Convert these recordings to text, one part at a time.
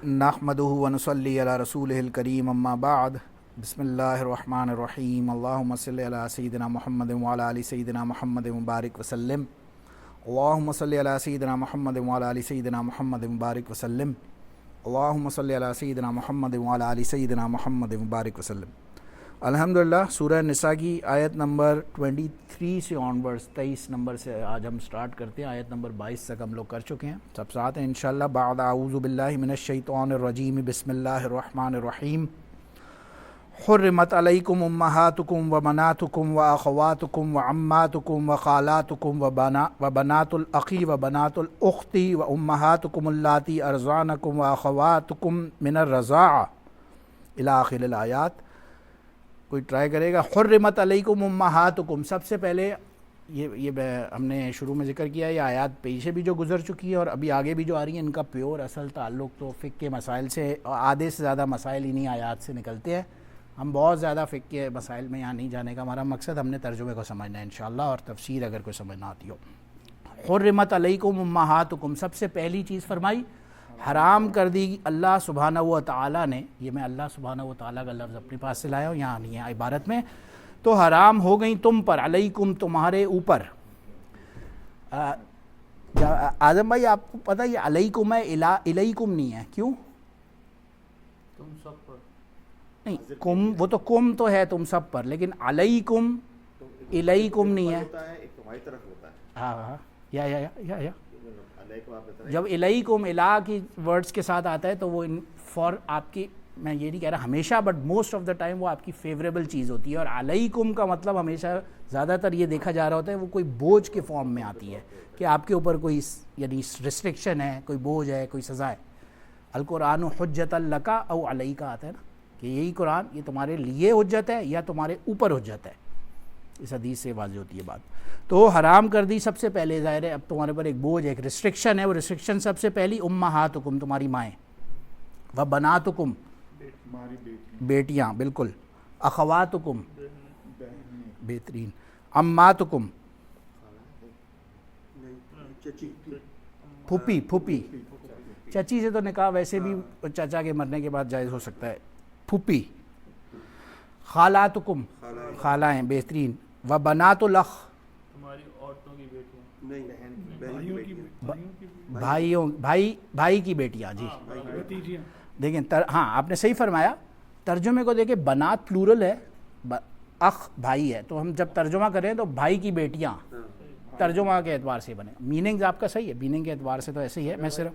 نحمدہ ونصلی علی رسولہ الکریم اما بعد بسم اللہ الرحمن الرحیم اللہم صلی علی سیدنا محمد وعلی آل سیدنا محمد مبارک وسلم اللہم صلی علی سیدنا محمد وعلی آل سیدنا محمد مبارک وسلم اللہم صلی علی سیدنا محمد وعلی آل سیدنا محمد مبارک وسلم۔ الحمدللہ سورہ نساء کی آیت نمبر 23 سے آنورڈز 23 نمبر سے آج ہم سٹارٹ کرتے ہیں، آیت نمبر 22 تک ہم لوگ کر چکے ہیں، سب ساتھ ہیں انشاءاللہ۔ بعد اعوذ باللہ من الشیطان الرجیم بسم اللہ الرحمن الرحیم۔ حرمت علیکم امہاتکم وبناتکم واخواتکم وعماتکم وخالاتکم وبنات الاخی وبنات الاخت وامہاتکم اللاتی ارضعنکم واخواتکم من الرضاعہ الی آخر الآیات۔ کوئی ٹرائی کرے گا؟ حرمت علیکم امہاتکم، سب سے پہلے یہ ہم نے شروع میں ذکر کیا، یہ آیات پیچھے بھی جو گزر چکی ہے اور ابھی آگے بھی جو آ رہی ہیں، ان کا پیور اصل تعلق تو فقہ کے مسائل سے، آدھے سے زیادہ مسائل انہی آیات سے نکلتے ہیں۔ ہم بہت زیادہ فقہ کے مسائل میں یہاں نہیں جانے کا ہمارا مقصد، ہم نے ترجمے کو سمجھنا ہے انشاءاللہ، اور تفسیر اگر کوئی سمجھ نہ آتی ہو۔ حرمت علیکم امہاتکم، سب سے پہلی چیز فرمائی حرام کر دی اللہ سبحانہ و تعالیٰ نے، یہ میں اللہ سبحانہ و تعالیٰ کا لفظ اپنے پاس سے لایا ہوں، یہاں نہیں ہے عبارت میں، تو حرام ہو گئی تم پر، علیکم تمہارے اوپر۔ اعظم بھائی آپ کو پتہ یہ علیکم ہے، الیکم نہیں ہے، کیوں؟ تم سب پر نہیں، کم وہ تو کم تو ہے تم سب پر، لیکن علیکم الیکم نہیں ہے۔ ایک تمہاری طرف ہوتا ہے، ہاں ہاں یا علیکم آپ بتائیں۔ جب الیکم الا کی ورڈز کے ساتھ آتا ہے تو وہ فار آپ کی، میں یہ نہیں کہہ رہا ہمیشہ، but most of the time وہ آپ کی فیوریبل چیز ہوتی ہے، اور علیکم کا مطلب ہمیشہ زیادہ تر یہ دیکھا جا رہا ہوتا ہے وہ کوئی بوجھ کے فارم میں آتی ہے کہ آپ کے اوپر کوئی یعنی ریسٹرکشن ہے، کوئی بوجھ ہے، کوئی سزا ہے۔ القرآن حجت لک او علیک آتا ہے نا، کہ یہی قرآن یہ تمہارے لیے حجت ہے یا تمہارے اوپر حجت ہے، اس حدیث سے واضح ہوتی ہے بات۔ تو حرام کر دی سب سے پہلے، ظاہر ہے اب تمہارے پر ایک بوجھ ہے، ایک ریسٹرکشن ہے، وہ ریسٹرکشن سب سے پہلی امہاتکم تمہاری مائیں، وبناتکم بیٹیاں، بالکل، اخواتکم بہترین، عماتکم پھوپھی، پھوپھی چچی سے تو نکاح ویسے بھی چچا کے مرنے کے بعد جائز ہو سکتا ہے، پھوپھی، خالاتکم خالہ ہیں، بہترین، وبنات الاخ تمہاری عورتوں کی بیٹیاں، بھائی کی بیٹیاں، جی دیکھیں ہاں آپ نے صحیح فرمایا، ترجمے کو دیکھیں، بنات پلورل ہے، اخ بھائی ہے، تو ہم جب ترجمہ کریں تو بھائی کی بیٹیاں ترجمہ کے اعتبار سے بنے، میننگ آپ کا صحیح ہے، میننگ کے اعتبار سے تو ایسے ہی ہے، میں صرف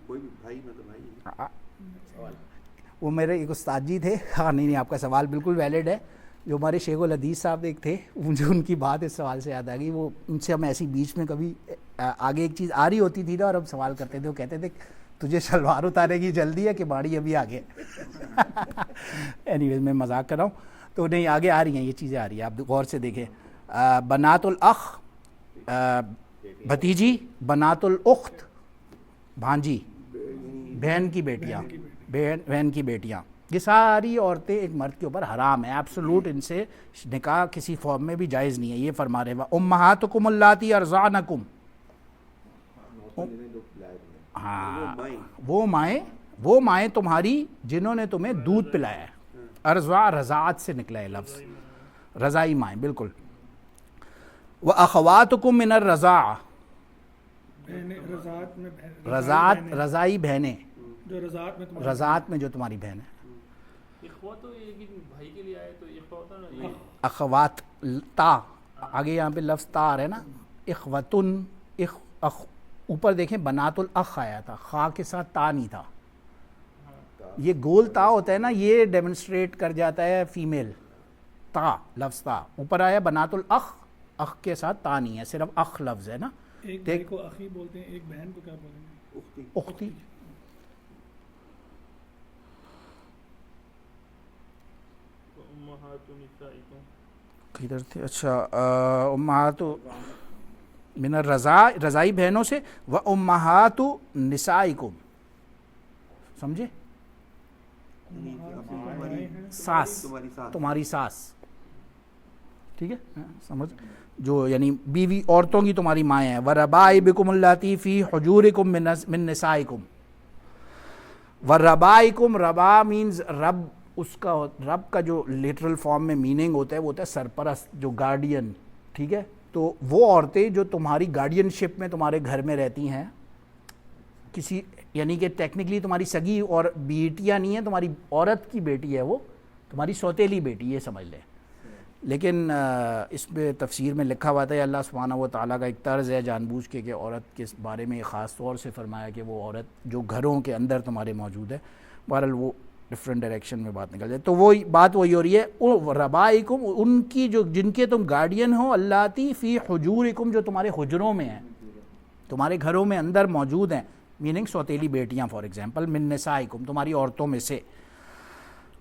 کوئی بھی بھائی مطلب بھائی، وہ میرے ایک استاد جی تھے، ہاں نہیں آپ کا سوال بالکل ویلڈ ہے، جو ہمارے شیخ الحدیث صاحب ایک تھے، مجھے ان کی بات اس سوال سے یاد آ گئی، وہ ان سے ہم ایسی بیچ میں کبھی آگے ایک چیز آ رہی ہوتی تھی نا اور ہم سوال کرتے تھے، وہ کہتے تھے تجھے شلوار اتارے کی جلدی ہے کہ باڑی ابھی آگے؟ اینی ویز میں مذاق کر رہا ہوں، تو نہیں آگے آ رہی ہیں یہ چیزیں آ رہی ہیں، آپ غور سے دیکھیں، بنات الاخ بھتیجی، بنات الاخت بھانجی، بہن کی بیٹیاں، بہن کی بیٹیاں، یہ ساری عورتیں ایک مرد کے اوپر حرام ہے، ایبسولوٹ، ان سے نکاح کسی فارم میں بھی جائز نہیں ہے، یہ فرما رہے ہیں امہاتکم اللاتی ارضعنکم، ہاں وہ مائیں تمہاری جنہوں نے تمہیں دودھ پلایا ہے، ارضع رضاعت سے نکلا ہے لفظ، رضائی مائیں، بالکل، وَأَخَوَاتُكُم مِّنَ الرَّضَاعَةِ، رضائی بہنیں، جو رضاعت میں جو تمہاری بہن ہے، اخوہ تو یہ بھائی کے لیے آئے تو اخوہ ہوتا ہے نا، اخوات، تا آگے یہاں پہ لفظ تا آ رہا ہے نا، اخوتن، اوپر دیکھیں بنات الاخ آیا تھا، خا کے ساتھ تا نہیں تھا، یہ گول تا ہوتا ہے نا، یہ ڈیمونسٹریٹ کر جاتا ہے فیمیل، تا لفظ تا، اوپر آیا بنات الاخ، اخ کے ساتھ تا نہیں ہے، صرف اخ لفظ ہے نا، ایک بھائی کو اخی بولتے ہیں، ایک بہن کو کیا بولیں گے؟ اختی، امہات نسائکم، کدھر تھے؟ اچھا، امہات من الرضاع، رضائی بہنوں سے، و امہات نسائکم، سمجھے؟ ساس، تمہاری ساس، ٹھیک ہے سمجھ، جو یعنی بیوی عورتوں کی تمہاری مائیں ہیں، وربائبکم اللاتی فی حجورکم من نسائکم، وربائکم، ربا مینز رب، اس کا رب کا جو لٹرل فارم میں میننگ ہوتا ہے وہ ہوتا ہے سرپرست، جو گارڈین، ٹھیک ہے. تو وہ عورتیں جو تمہاری گارڈین شپ میں تمہارے گھر میں رہتی ہیں، کسی یعنی کہ ٹیکنیکلی تمہاری سگی اور بیٹیاں نہیں ہیں، تمہاری عورت کی بیٹی ہے، وہ تمہاری سوتیلی بیٹی، یہ سمجھ لیں. لیکن اس میں تفسیر میں لکھا ہوا تھا، اللہ سبحانہ و تعالیٰ کا ایک طرز ہے جان بوجھ کے کہ عورت کے بارے میں خاص طور سے فرمایا کہ وہ عورت جو گھروں کے اندر تمہارے موجود ہے. بہرحال وہ ڈفرینٹ ڈائریکشن میں بات نکل جائے. تو وہ بات وہی ہو رہی ہے، ربائکم، ان کی جو جن کے تم گارڈین ہو، اللاتی فی حجورکم، جو تمہارے حجروں میں ہیں، تمہارے گھروں میں اندر موجود ہیں، میننگ سوتیلی بیٹیاں فار ایگزامپل، من نسائکم، تمہاری عورتوں میں سے،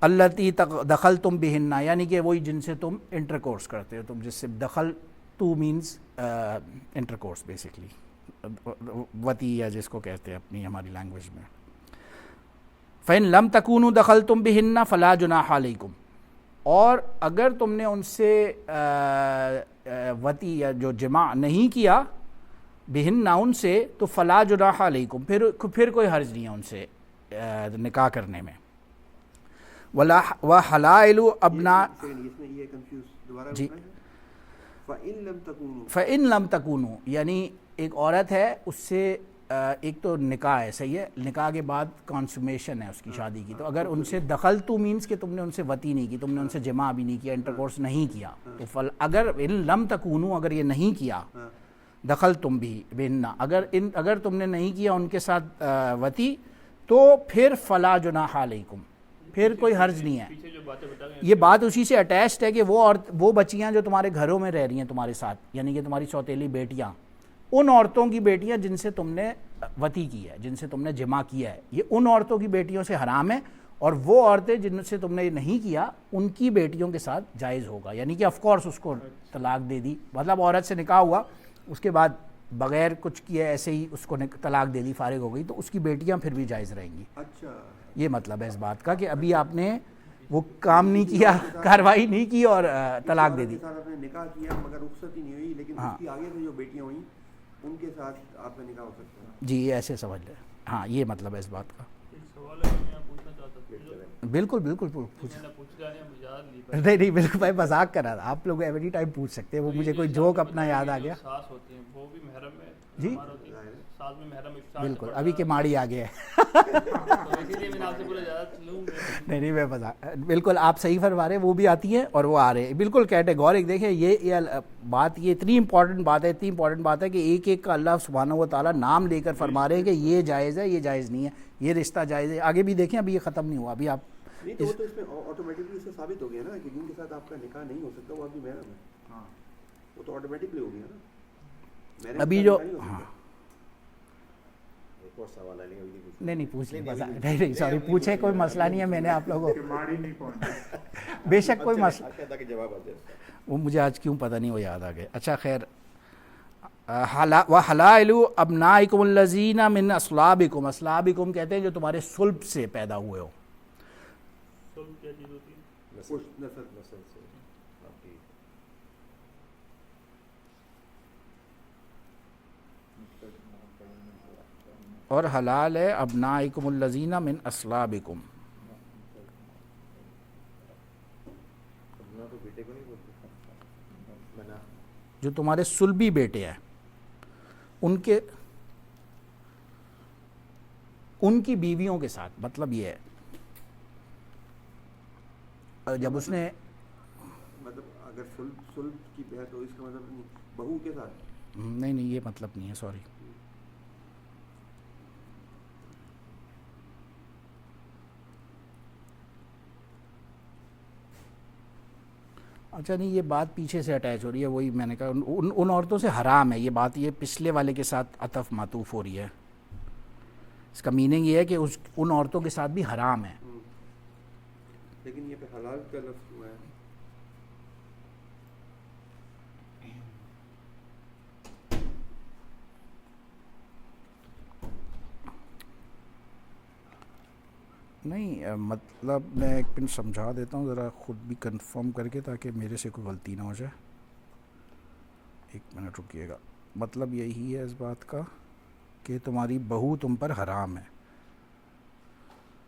اللاتی دخلتم بہن، یعنی کہ وہی جن سے تم انٹر کورس کرتے ہو، تم جس سے دخل تو مینز انٹر کورس بیسکلی، وتی یا جس کو کہتے ہیں اپنی ہماری لینگویج میں. فَإِن لَمْ تَكُونُوا دَخَلْتُمْ بِهِنَّ فَلَا جُنَاحَ عَلَيْكُمْ، اور اگر تم نے ان سے وتی یا جو جماع نہیں کیا، بہن ان سے، تو فلا جناح علیکم، پھر کوئی حرج نہیں ہے ان سے نکاح کرنے میں. وحلائل ابنا، اس میں یہ کنفیوز دوبارہ جی، فَإِن لَمْ تَكُونُوا، فَإِن لَمْ تَكُونُوا، یعنی ایک عورت ہے، اس سے ایک تو نکاح ہے، صحیح ہے، نکاح کے بعد کانسومیشن ہے اس کی شادی کی، تو اگر ان سے دخل تو مینس کہ تم نے ان سے وتی نہیں کی، تم نے ان سے جماع بھی نہیں کیا، انٹر کورس نہیں کیا، تو اگر ان لم تکونوا، اگر یہ نہیں کیا، دخل تم بھی بہن، اگر تم نے نہیں کیا ان کے ساتھ وتی، تو پھر فلا جناح علیکم، پھر کوئی حرج نہیں ہے. پیچھے جو باتیں بتا گئے یہ بات اسی سے اٹیچڈ ہے کہ وہ بچیاں جو تمہارے گھروں میں رہ رہی ہیں تمہارے ساتھ، یعنی کہ تمہاری سوتیلی بیٹیاں، ان عورتوں کی بیٹیاں جن سے تم نے وتی کی ہے، جن سے تم نے جماع کیا ہے، یہ ان عورتوں کی بیٹیوں سے حرام ہے، اور وہ عورتیں جن سے تم نے نہیں کیا ان کی بیٹیوں کے ساتھ جائز ہوگا. یعنی کہ آف کورس اس کو طلاق دے دی، مطلب عورت سے نکاح ہوا، اس کے بعد بغیر کچھ کیے ایسے ہی اس کو طلاق دے دی، فارغ ہو گئی، تو اس کی بیٹیاں پھر بھی جائز رہیں گی. اچھا، یہ مطلب ہے اس بات کا کہ ابھی آپ نے وہ کام نہیں کیا، کارروائی نہیں کی اور طلاق دے دی. آپ نے نکاح کیا مگر رخصت ہی نہیں ہوئی، لیکن اس کی آگے سے جو بیٹیاں ہوئیں ان کے ساتھ آپ کا نکاح ہو سکتا ہے. جی ایسے سمجھ لیں، ہاں یہ مطلب ہے اس بات کا. ایک سوال ہے میں پوچھنا چاہتا تھا. بالکل بالکل پوچھ، میں نے پوچھ لیا ہے، مجھے یاد نہیں. نہیں بالکل بھائی مذاق کر رہا تھا، آپ لوگ ایوری ٹائم پوچھ سکتے ہیں، وہ مجھے کوئی جوک اپنا یاد آ گیا. ساس ہوتی ہیں وہ بھی محرم میں، جی ساس میں محرم بالکل، ابھی کے ماڑی آ گیا ہے. اسی لیے میں نے آپ سے بولا زیادہ لوں. نہیں میں مذاق، بالکل آپ صحیح فرما رہے ہیں، وہ بھی آتی ہیں اور وہ آ رہے ہیں، بالکل کیٹیگورک. دیکھیں یہ بات، یہ اتنی امپورٹنٹ بات ہے کہ ایک ایک کا اللہ سبحانہ و تعالیٰ نام لے کر فرما رہے ہیں کہ یہ جائز ہے، یہ جائز نہیں ہے، یہ رشتہ جائز ہے. آگے بھی دیکھیں، ابھی یہ ختم نہیں ہوا، ابھی آپ نہیں تو وہ تو اس میں آٹومیٹکلی اس سے ثابت ہو گیا نا کہ جن کے ساتھ آپ کا نکاح نہیں ہو سکتا وہ آپ کی محرم ہے. ہاں وہ تو آٹومیٹکلی ہو گیا نا. ابھی جو ہاں ایک اور سوال ہے، نہیں پوچھ لیں، نہیں سوری پوچھے، کوئی مسئلہ نہیں ہے. میں نے آپ لوگوں بے شک کوئی مسئلہ، جواب آ جائے وہ مجھے آج کیوں پتہ نہیں، وہ یاد آ گئے. اچھا خیر، وحلائل ابنائکم الذین من اصلابکم، اصلابکم کہتے ہیں جو تمہارے صلب سے پیدا ہوئے ہو. کیا چیز ہوتی ہے؟ نسل سے آپ کی. اور حلال ہے ابنائکم الذین من اصلابکم، تو بیٹے کو نہیں بولتے بنا، جو تمہارے صلبی بیٹے ہیں، ان کی بیویوں کے ساتھ. مطلب یہ ہے جب اس نے مطلب اگر سلب کی ہے تو اس کا مطلب نہیں بہو کے ساتھ. نہیں یہ مطلب نہیں ہے، سوری. اچھا نہیں، یہ بات پیچھے سے اٹیچ ہو رہی ہے، وہی میں نے کہا ان عورتوں سے حرام ہے یہ بات، یہ پچھلے والے کے ساتھ عطف معطوف ہو رہی ہے. اس کا میننگ یہ ہے کہ ان عورتوں کے ساتھ بھی حرام ہے. لیکن یہ پہ حلال کا لفظ ہوا ہے. نہیں مطلب میں ایک منٹ سمجھا دیتا ہوں، ذرا خود بھی کنفرم کر کے، تاکہ میرے سے کوئی غلطی نہ ہو جائے. ایک منٹ رکیے گا. مطلب یہی ہے اس بات کا کہ تمہاری بہو تم پر حرام ہے.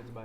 It's by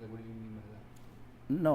like, what do you mean by that? No,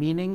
Meaning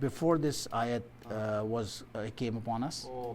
before this ayat was came upon us, Oh,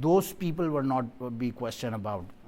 those people were not be questioned about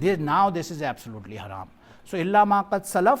this now this is absolutely haram. So illa ma qad salaf,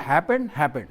happened happened,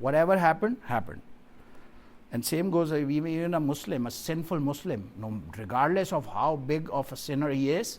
Whatever happened happened. And same goes even a Muslim, a sinful Muslim, no, regardless of how big of a sinner he is,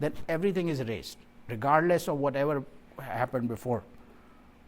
then everything is erased, regardless of whatever happened before.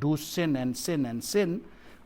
do sin and sin and sin,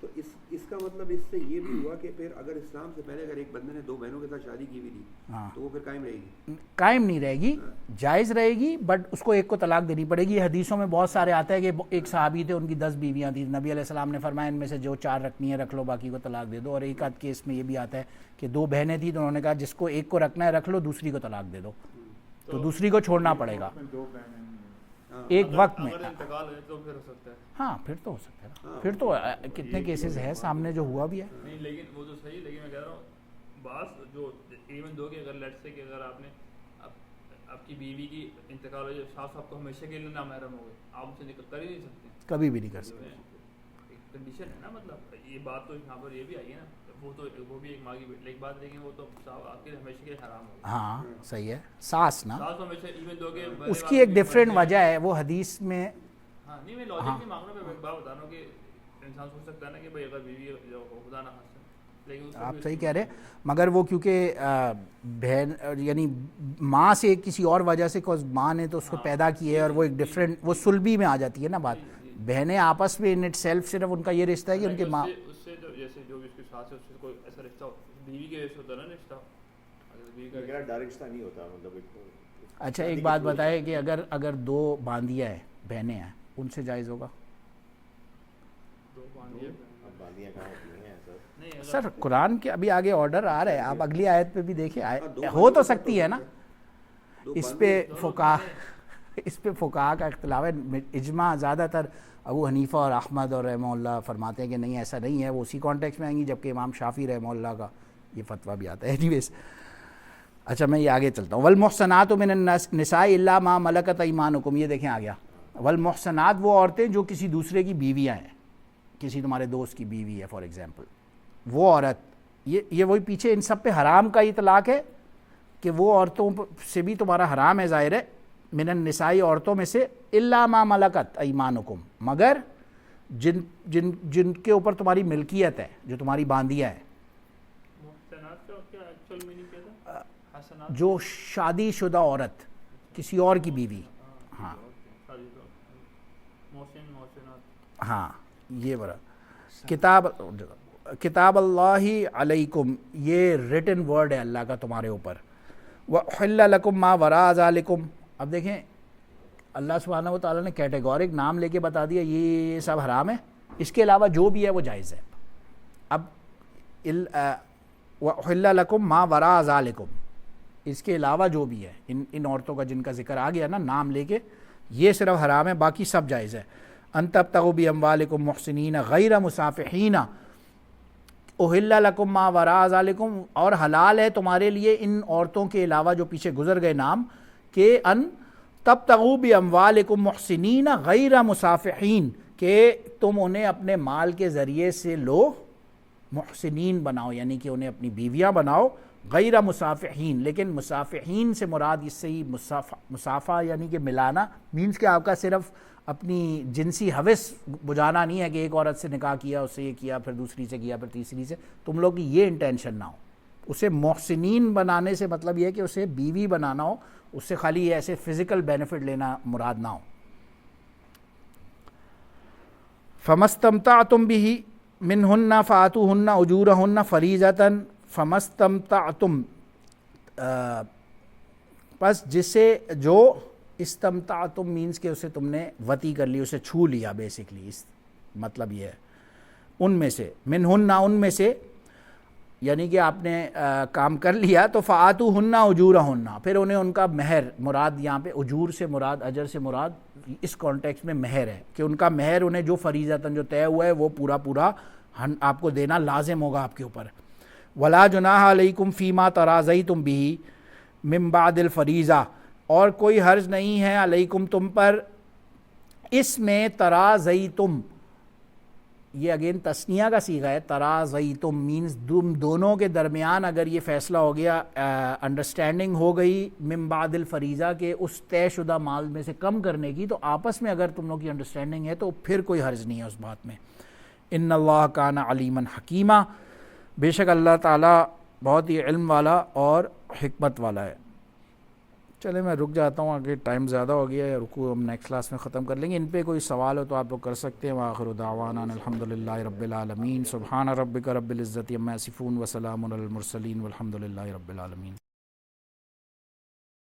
تو اس کا مطلب اس سے یہ بھی ہوا کہ پھر اگر اسلام سے پہلے اگر ایک بندے نے 2 بہنوں کے ساتھ شادی کی ہوئی تھی تو وہ پھر قائم رہے گی؟ قائم نہیں رہے گی، جائز رہے گی، بٹ اس کو ایک کو طلاق دینی پڑے گی. حدیثوں میں بہت سارے آتا ہے کہ ایک صحابی تھے، ان کی 10 بیویاں تھیں، نبی علیہ السلام نے فرمایا ان میں سے جو 4 رکھنی ہے رکھ لو، باقی کو طلاق دے دو. اور ایک آدھ کیس میں یہ بھی آتا ہے کہ 2 بہنیں تھیں تو انہوں نے کہا جس کو ایک کو رکھنا ہے رکھ لو، دوسری کو طلاق دے دو، تو دوسری کو چھوڑنا پڑے گا 2 بہنیں ایک وقت میں. اگر انتقال ہے تو پھر ہو سکتا ہے. ہاں پھر تو ہو سکتا ہے، پھر تو کتنے کیسز ہے سامنے جو ہوا بھی ہے. نہیں لیکن وہ تو صحیح، لیکن میں کہہ رہا ہوں بعض جو ایون دو کہ اگر لیٹ سے کہ اگر آپ نے آپ کی بیوی کی انتقال ہو جائے، شاہ صاحب کو ہمیشہ کے لیے نامحرم ہو گئے، آپ ان سے نکل کر ہی نہیں سکتے، کبھی بھی نہیں کر سکتے. ایک کنڈیشن ہے نا، مطلب یہ بات تو یہاں پر یہ بھی آئی ہے نا، وہ بھی ایک ماں کی ایک بات، لیکن وہ تو آپ کے ہمیشہ کے حرام ہو. ہاں صحیح ہے. ساس نا ساس ہمیشہ ایون دو کہ اس کی ایک ڈفرینٹ وجہ ہے، وہ حدیث میں. ہاں نہیں میں لاجک نہیں مانگ رہا، میں ایک بات بتا رہا ہوں کہ انسان سوچ سکتا ہے نا کہ بھائی اگر بیوی خدا نہ خاص، آپ صحیح کہہ رہے، مگر وہ کیونکہ بہن یعنی ماں سے کسی اور وجہ سے، کوز ماں نے تو اس کو پیدا کی ہے، اور وہ ایک ڈفرینٹ وہ سلبی میں آ جاتی ہے نا بات. بہنیں آپس میں ان اٹ سیلف صرف ان کا یہ رشتہ ہے کہ ان کے ماں اس سے جیسے جو بھی اس کے ساتھ ہے اس سے کوئی ایسا رشتہ بیوی کے وجہ سے ہوتا ہے نا رشتہ، اگر بیوی کا ڈائریکٹ رشتہ نہیں ہوتا مطلب. اچھا ایک بات بتائے کہ اگر 2 باندیاں ہیں، بہنیں ہیں، ان سے جائز ہوگا؟ سر قرآن کے ابھی آگے آرڈر آ رہا ہے، آپ اگلی آیت پہ بھی دیکھیں، ہو تو سکتی ہے نا. اس پہ فقہا کا اختلاف ہے. اجماع زیادہ تر ابو حنیفہ اور احمد اور رحمہ اللہ فرماتے ہیں کہ نہیں ایسا نہیں ہے، وہ اسی کانٹیکس میں آئیں گی، جبکہ امام شافعی رحمہ اللہ کا یہ فتویٰ بھی آتا ہے. اینی ویز اچھا میں یہ آگے چلتا ہوں. والمحصنات من النساء الا ما ملکت ایمانکم، یہ دیکھیں آ گیا. والمحصنات وہ عورتیں جو کسی دوسرے کی بیویاں ہیں، کسی تمہارے دوست کی بیوی ہے فار ایگزامپل، وہ عورت، یہ وہی پیچھے ان سب پہ حرام کا اطلاق ہے کہ وہ عورتوں سے بھی تمہارا حرام ہے ظاہر ہے. من النساء عورتوں میں سے، الا ما ملکت ایمانکم، مگر جن کے اوپر تمہاری ملکیت ہے، جو تمہاری باندیاں ہیں. محسنات کا کیا ایکچوئل میننگ کیا تھا؟ حسنات جو شادی شدہ عورت، کسی اور کی بیوی. ہاں محسنات، ہاں یہ برا. کتاب اللہ علیکم، یہ ریٹن ورڈ ہے اللہ کا تمہارے اوپر. وَأُحِلَّ لَكُم مَا وَرَاءَ ذَلِكُم. اب دیکھیں اللہ سبحانہ و تعالیٰ نے کیٹیگورک نام لے کے بتا دیا یہ سب حرام ہے، اس کے علاوہ جو بھی ہے وہ جائز ہے. اب وَأُحِلَّ لَكُم مَا وَرَاءَ ذَلِكُم، اس کے علاوہ جو بھی ہے ان عورتوں کا جن کا ذکر آ گیا نا نام لے کے، یہ صرف حرام ہے، باقی سب جائز ہے. ان تبتغوا باموالکم محسنین غیر مسافحین احل لکم ما وراء ذالکم، اور حلال ہے تمہارے لیے ان عورتوں کے علاوہ جو پیچھے گزر گئے نام، کہ ان تبتغوا باموالکم محسنین غیر مسافحین، کہ تم انہیں اپنے مال کے ذریعے سے لو، محسنین بناؤ یعنی کہ انہیں اپنی بیویاں بناؤ، غیر مسافحین. لیکن مسافحین سے مراد اس سے ہی مسافہ یعنی کہ ملانا، مینس کہ آپ کا صرف اپنی جنسی حوث بجانا نہیں ہے کہ ایک عورت سے نکاح کیا، اس سے یہ کیا، پھر دوسری سے کیا، پھر تیسری سے، تم لوگ کی یہ انٹینشن نہ ہو. اسے محسنین بنانے سے مطلب یہ ہے کہ اسے بیوی بنانا ہو، اس سے خالی ایسے فزیکل بینیفٹ لینا مراد نہ ہو. فمستمتعتم به منہن فآتوہن اجورہن فریضۃ. فمستمتعتم، پس جسے جو استمتعتم مینس کہ اسے تم نے وطی کر لی، اسے چھو لیا بیسکلی، اس مطلب یہ ہے. ان میں سے، منہن ان میں سے، یعنی کہ آپ نے کام کر لیا تو فآتوہن اجورہن، پھر انہیں ان کا مہر، مراد یہاں پہ اجور سے مراد، اجر سے مراد اس کانٹیکس میں مہر ہے، کہ ان کا مہر انہیں جو فریضتاً جو طے ہوا ہے وہ پورا آپ کو دینا لازم ہوگا آپ کے اوپر. ولا جناح علیکم فیما تراضیتم بہ من بعد الفریضہ، اور کوئی حرج نہیں ہے علیکم تم پر اس میں تراضیتم، یہ اگین تثنیہ کا صیغہ ہے. تراضیتم مینز تم دونوں کے درمیان اگر یہ فیصلہ ہو گیا، انڈرسٹینڈنگ ہو گئی، من بعد الفریضہ کے اس طے شدہ مال میں سے کم کرنے کی، تو آپس میں اگر تم لوگ کی انڈرسٹینڈنگ ہے تو پھر کوئی حرج نہیں ہے اس بات میں. ان اللہ کان علیما حکیما، بے شک اللہ تعالیٰ بہت ہی علم والا اور حکمت والا ہے. چلے میں رک جاتا ہوں، آگے ٹائم زیادہ ہو گیا ہے، رکو ہم نیکسٹ کلاس میں ختم کر لیں گے. ان پہ کوئی سوال ہو تو آپ لوگ کر سکتے ہیں. وآخر دعوانا الحمدللہ رب العالمین. سبحان ربک رب العزت عما یصفون وسلام علی المرسلین والحمد للہ رب العالمین.